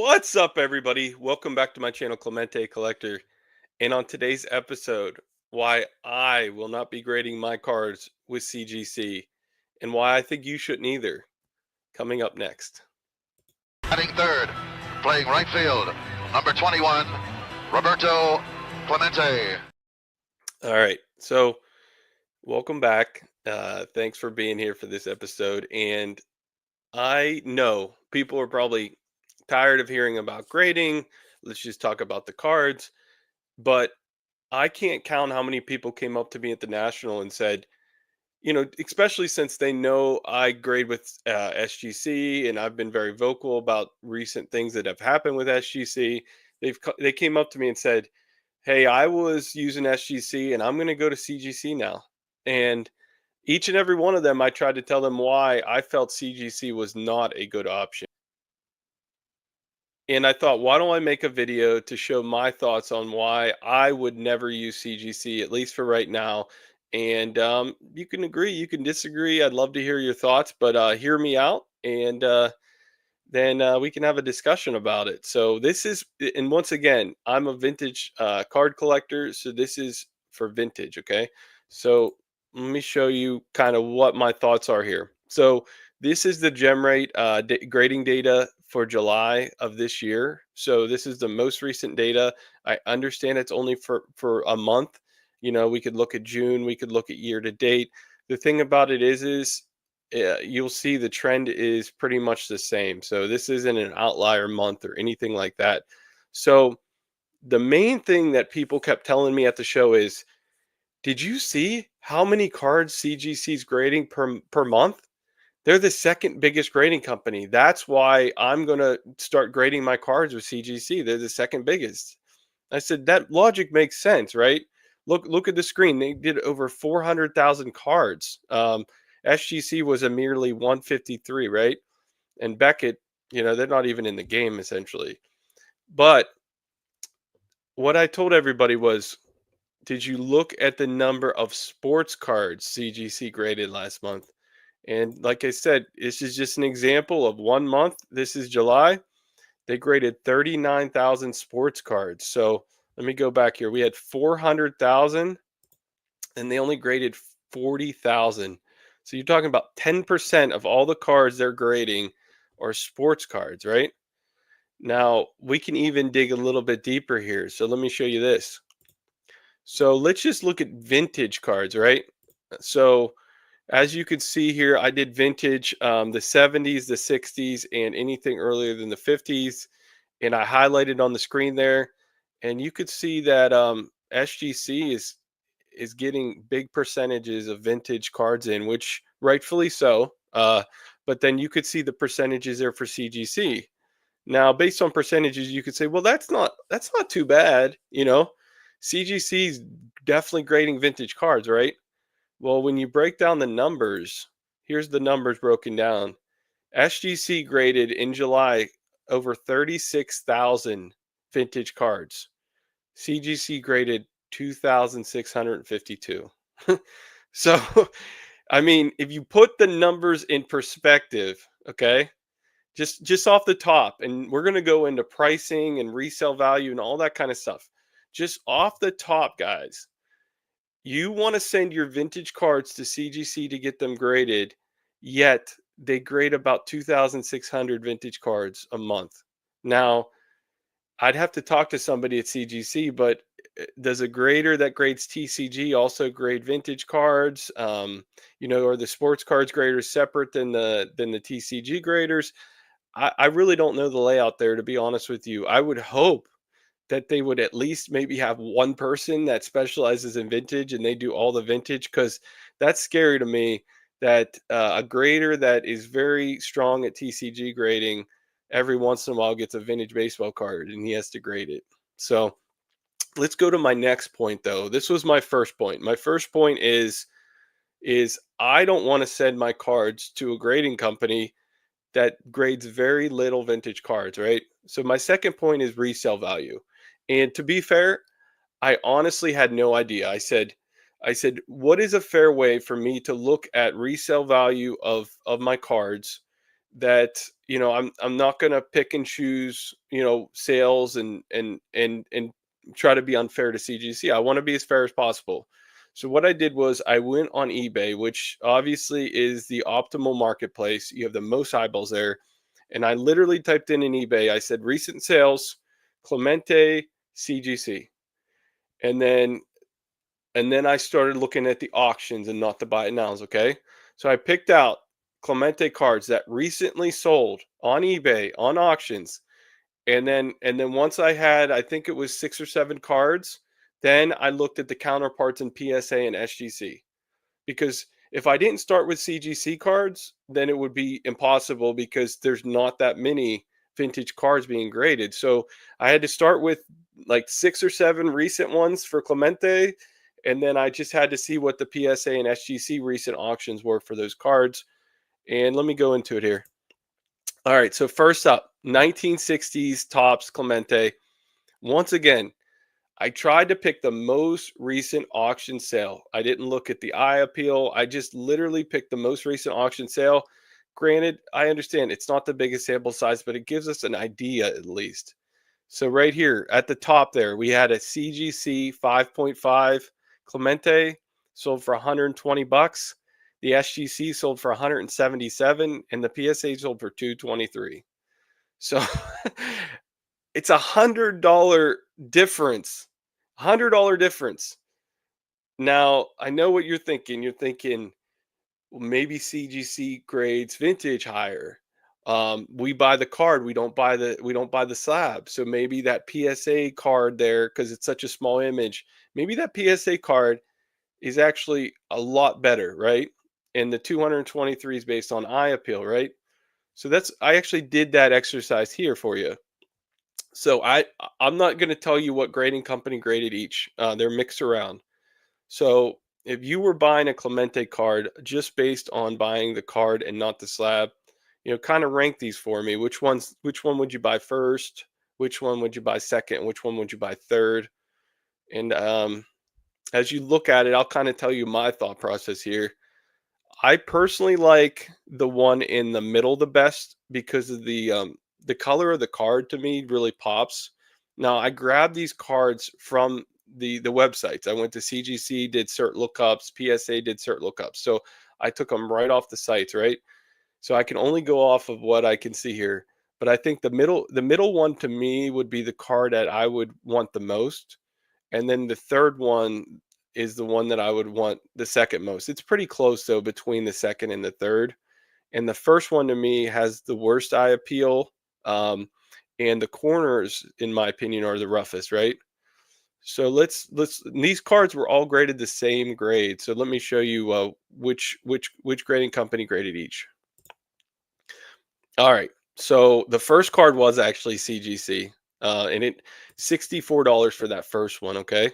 What's up, everybody? Welcome back to my channel, Clemente Collector. And on today's episode, why I will not be grading my cards with CGC and why I think you shouldn't either. Coming up next. Batting third, playing right field, number 21, Roberto Clemente. All right. So, welcome back. Thanks for being here for this episode. And I know people are probably tired of hearing about grading. Let's just talk about the cards. But I can't count how many people came up to me at the National and said, especially since they know I grade with SGC and I've been very vocal about recent things that have happened with SGC. They came up to me and said, "Hey, I was using SGC and I'm going to go to CGC now." And each and every one of them, I tried to tell them why I felt CGC was not a good option. And I thought, why don't I make a video to show my thoughts on why I would never use CGC, at least for right now. And you can agree, you can disagree. I'd love to hear your thoughts, but hear me out, and then we can have a discussion about it. So this is, and once again, I'm a vintage card collector, so this is for vintage. Okay, so let me show you kind of what my thoughts are here. So this is the gem rate grading data for July of this year. So this is the most recent data. I understand it's only for a month. We could look at June, we could look at year to date. The thing about it is you'll see the trend is pretty much the same. So this isn't an outlier month or anything like that. So the main thing that people kept telling me at the show is, did you see how many cards CGC's grading per month? They're the second biggest grading company. That's why I'm going to start grading my cards with CGC. They're the second biggest. I said that logic makes sense, right? Look at the screen. They did over 400,000 cards. SGC was a merely 153, right? And Beckett, they're not even in the game essentially. But what I told everybody was, did you look at the number of sports cards CGC graded last month? And like I said, this is just an example of 1 month. This is July. They graded 39,000 sports cards. So let me go back here. We had 400,000 and they only graded 40,000. So you're talking about 10% of all the cards they're grading are sports cards, right? Now, we can even dig a little bit deeper here. So let me show you this. So let's just look at vintage cards, right? So as you can see here, I did vintage, the 70s, the 60s, and anything earlier than the 50s. And I highlighted on the screen there. And you could see that SGC is getting big percentages of vintage cards in, which rightfully so. But then you could see the percentages there for CGC. Now, based on percentages, you could say, well, that's not too bad. CGC is definitely grading vintage cards, right? Well, when you break down the numbers, here's the numbers broken down. SGC graded in July over 36,000 vintage cards. CGC graded 2,652. So, I mean, if you put the numbers in perspective, okay, just off the top, and we're going to go into pricing and resale value and all that kind of stuff. Just off the top, guys, you want to send your vintage cards to CGC to get them graded, yet they grade about 2,600 vintage cards a month. Now, I'd have to talk to somebody at CGC, but does a grader that grades TCG also grade vintage cards? Are the sports cards graders separate than the TCG graders? I really don't know the layout there, to be honest with you. I would hope that they would at least maybe have one person that specializes in vintage and they do all the vintage, because that's scary to me that a grader that is very strong at TCG grading every once in a while gets a vintage baseball card and he has to grade it. So let's go to my next point, though. This was my first point. My first point is I don't want to send my cards to a grading company that grades very little vintage cards, right? So my second point is resale value. And to be fair, I honestly had no idea. I said, what is a fair way for me to look at resale value of my cards that, I'm not going to pick and choose, sales and try to be unfair to CGC. I want to be as fair as possible. So what I did was I went on eBay, which obviously is the optimal marketplace. You have the most eyeballs there. And I literally typed in eBay. I said recent sales, Clemente, CGC. And then I started looking at the auctions and not the buy it nows, okay? So I picked out Clemente cards that recently sold on eBay on auctions. And then once I had, I think it was 6 or 7 cards, then I looked at the counterparts in PSA and SGC. Because if I didn't start with CGC cards, then it would be impossible because there's not that many vintage cards being graded. So I had to start with like 6 or 7 recent ones for Clemente, and then I just had to see what the PSA and SGC recent auctions were for those cards. And let me go into it here. All right, so first up, 1960s tops Clemente. Once again, I tried to pick the most recent auction sale. I didn't look at the eye appeal. I just literally picked the most recent auction sale. Granted, I understand it's not the biggest sample size, but it gives us an idea at least. So right here at the top there, we had a CGC 5.5 Clemente sold for 120 bucks. The SGC sold for 177 and the PSA sold for 223. So it's $100 difference. $100 difference. Now, I know what you're thinking. You're thinking, well, maybe CGC grades vintage higher. We buy the card, we don't buy the slab. So maybe that PSA card there, because it's such a small image, maybe that PSA card is actually a lot better, right? And the 223 is based on eye appeal, right? So I actually did that exercise here for you. So I'm not going to tell you what grading company graded each. They're mixed around. So if you were buying a Clemente card just based on buying the card and not the slab, kind of rank these for me. Which one would you buy first? Which one would you buy second? Which one would you buy third? And as you look at it, I'll kind of tell you my thought process here. I personally like the one in the middle the best because of the color of the card to me really pops. Now I grabbed these cards from the websites. I went to CGC, did cert lookups, PSA did cert lookups. So I took them right off the sites, right? So I can only go off of what I can see here. But I think the middle one to me would be the card that I would want the most. And then the third one is the one that I would want the second most. It's pretty close though between the second and the third. And the first one to me has the worst eye appeal. And the corners, in my opinion, are the roughest, right? So these cards were all graded the same grade. So let me show you which grading company graded each. All right. So the first card was actually CGC, and it $64 for that first one. Okay.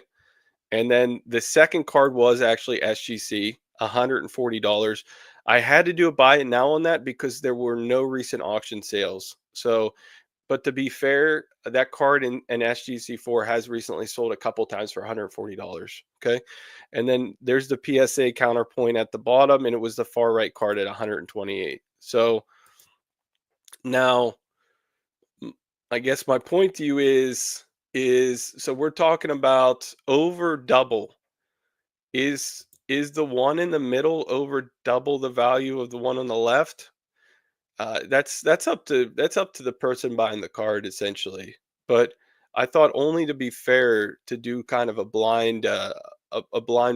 And then the second card was actually SGC, $140. I had to do a buy it now on that because there were no recent auction sales. So, but to be fair, that card in SGC4 has recently sold a couple times for $140. Okay. And then there's the PSA counterpoint at the bottom, and it was the far right card at 128. So now, I guess my point to you is so we're talking about over double. Is the one in the middle over double the value of the one on the left? That's up to the person buying the card essentially. But I thought only to be fair to do kind of a blind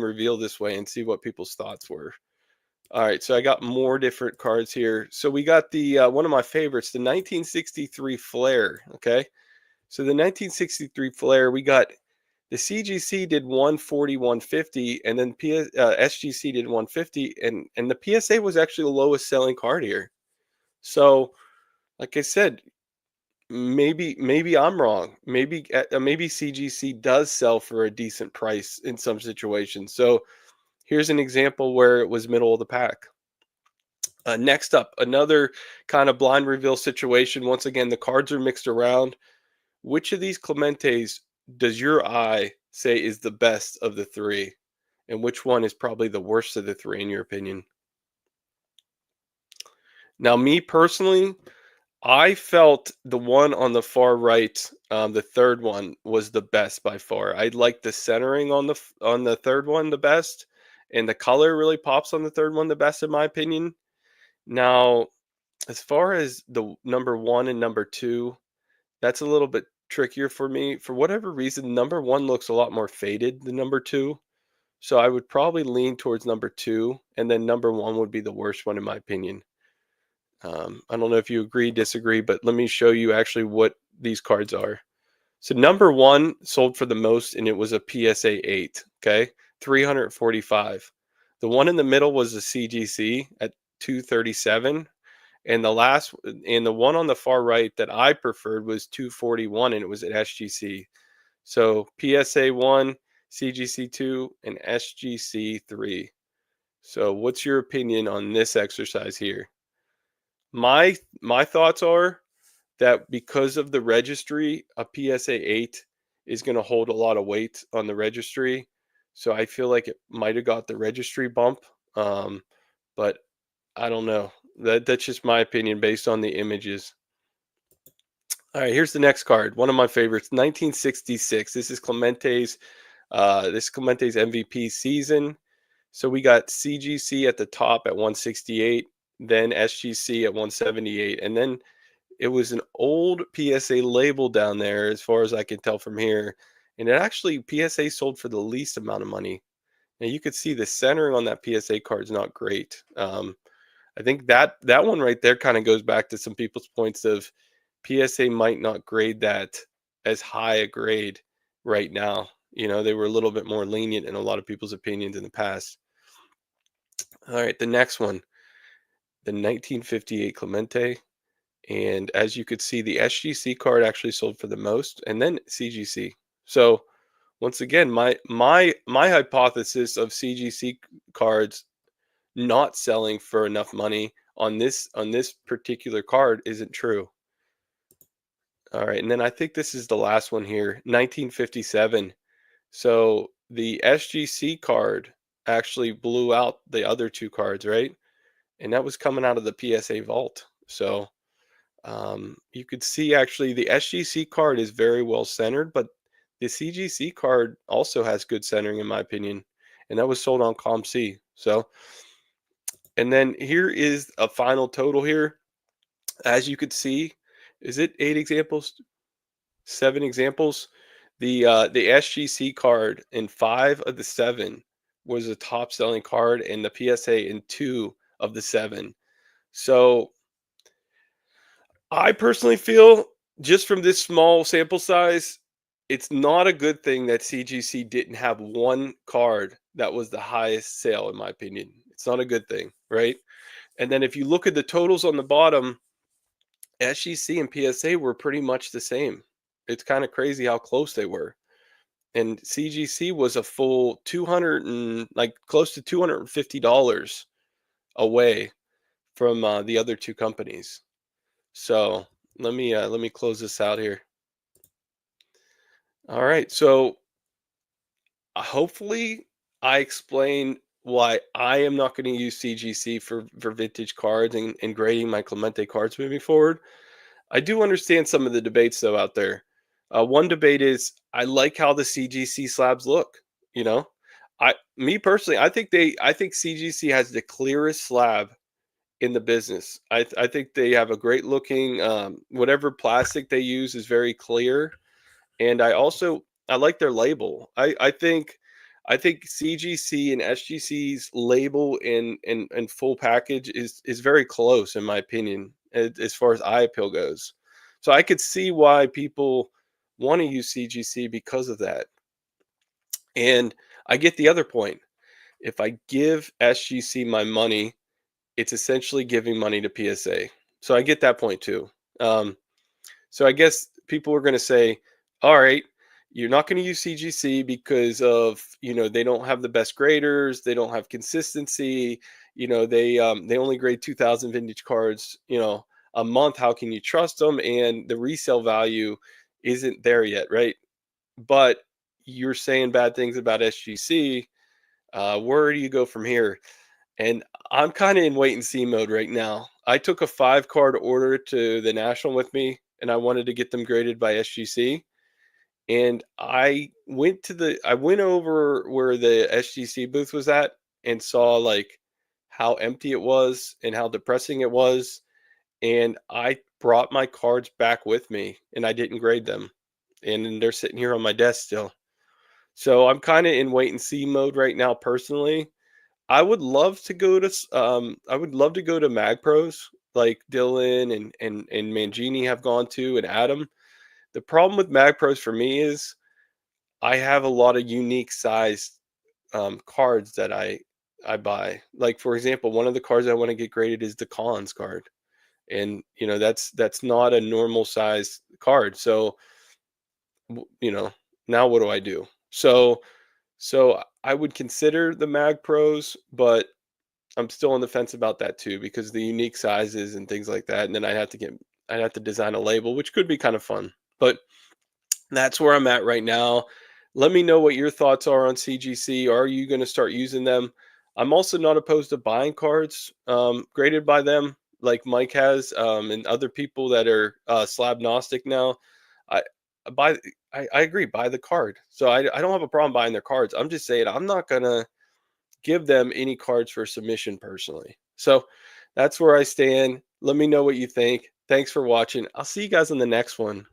reveal this way and see what people's thoughts were. All right, so I got more different cards here. So we got the one of my favorites, the 1963 Flair. Okay, so the 1963 Flair, we got the CGC did 140, 150, and then SGC did 150, and the PSA was actually the lowest selling card here. So, like I said, maybe I'm wrong. Maybe CGC does sell for a decent price in some situations. So here's an example where it was middle of the pack. Next up, another kind of blind reveal situation. Once again, the cards are mixed around. Which of these Clementes does your eye say is the best of the three? And which one is probably the worst of the three, in your opinion? Now, me personally, I felt the one on the far right, the third one was the best by far. I like the centering on on the third one the best, and the color really pops on the third one the best in my opinion. Now, as far as the number one and number two, that's a little bit trickier for me. For whatever reason, number one looks a lot more faded than number two. So I would probably lean towards number two, and then number one would be the worst one in my opinion. I don't know if you agree, disagree, but let me show you actually what these cards are. So number one sold for the most, and it was a PSA 8. Okay, 345. The one in the middle was a CGC at 237, and the one on the far right that I preferred was 241, and it was at SGC. So PSA 1, CGC 2, and SGC 3. So what's your opinion on this exercise here? My thoughts are that because of the registry, a PSA 8 is going to hold a lot of weight on the registry. So I feel like it might have got the registry bump. Um, but I don't know. That's just my opinion based on the images. All right, here's the next card. One of my favorites, 1966. This is Clemente's MVP season. So we got CGC at the top at 168, then SGC at 178, and then it was an old PSA label down there, as far as I can tell from here, and it actually PSA sold for the least amount of money. Now you could see the centering on that PSA card is not great. I think that one right there kind of goes back to some people's points of PSA might not grade that as high a grade right now. You know, they were a little bit more lenient in a lot of people's opinions in the past. All right, the next one, the 1958 Clemente. And as you could see, the SGC card actually sold for the most, and then CGC. So once again, my hypothesis of CGC cards not selling for enough money on this particular card isn't true. All right, and then I think this is the last one here, 1957. So the SGC card actually blew out the other two cards, right? And that was coming out of the PSA vault. So you could see actually the SGC card is very well centered, but the CGC card also has good centering in my opinion, and that was sold on ComC. So, and then here is a final total here. As you could see, is it 8 examples, 7 examples? The SGC card in 5 of the 7 was a top selling card, and the PSA in 2 of the 7. So I personally feel, just from this small sample size, it's not a good thing that CGC didn't have one card that was the highest sale, in my opinion. It's not a good thing, right? And then if you look at the totals on the bottom, SGC and PSA were pretty much the same. It's kind of crazy how close they were. And CGC was a full 200 and like close to $250 away from the other two companies. So let me close this out here. All right. So hopefully I explain why I am not going to use CGC for vintage cards and grading my Clemente cards moving forward. I do understand some of the debates though out there. One debate is I like how the CGC slabs look. You know, me personally, I think CGC has the clearest slab in the business. I think they have a great looking whatever plastic they use is very clear, and I like their label. I think CGC and SGC's label and full package is very close in my opinion as far as eye appeal goes. So I could see why people want to use CGC because of that. And I get the other point. If I give SGC my money, it's essentially giving money to PSA. So I get that point too. Um, so I guess people are going to say, all right, you're not going to use CGC because of, they don't have the best graders, they don't have consistency, they only grade 2000 vintage cards, a month. How can you trust them? And the resale value isn't there yet, right? But you're saying bad things about SGC. Where do you go from here? And I'm kind of in wait and see mode right now. I took a 5 card order to the National with me, and I wanted to get them graded by SGC. And I went over where the SGC booth was at and saw like how empty it was and how depressing it was. And I brought my cards back with me and I didn't grade them. And then they're sitting here on my desk still. So I'm kind of in wait and see mode right now personally. I would love to go to Mag Pros like Dylan and Mangini have gone to, and Adam. The problem with Mag Pros for me is I have a lot of unique sized cards that I buy. Like for example, one of the cards I want to get graded is the Collins card, and that's not a normal size card. So you know, now what do I do? So I would consider the Mag Pros, but I'm still on the fence about that too because the unique sizes and things like that. And then I'd have to design a label, which could be kind of fun. But that's where I'm at right now. Let me know what your thoughts are on CGC. Are you going to start using them? I'm also not opposed to buying cards graded by them, like Mike has, and other people that are slab gnostic now. I I buy. I agree. Buy the card. So I don't have a problem buying their cards. I'm just saying I'm not gonna give them any cards for submission personally. So that's where I stand. Let me know what you think. Thanks for watching. I'll see you guys in the next one.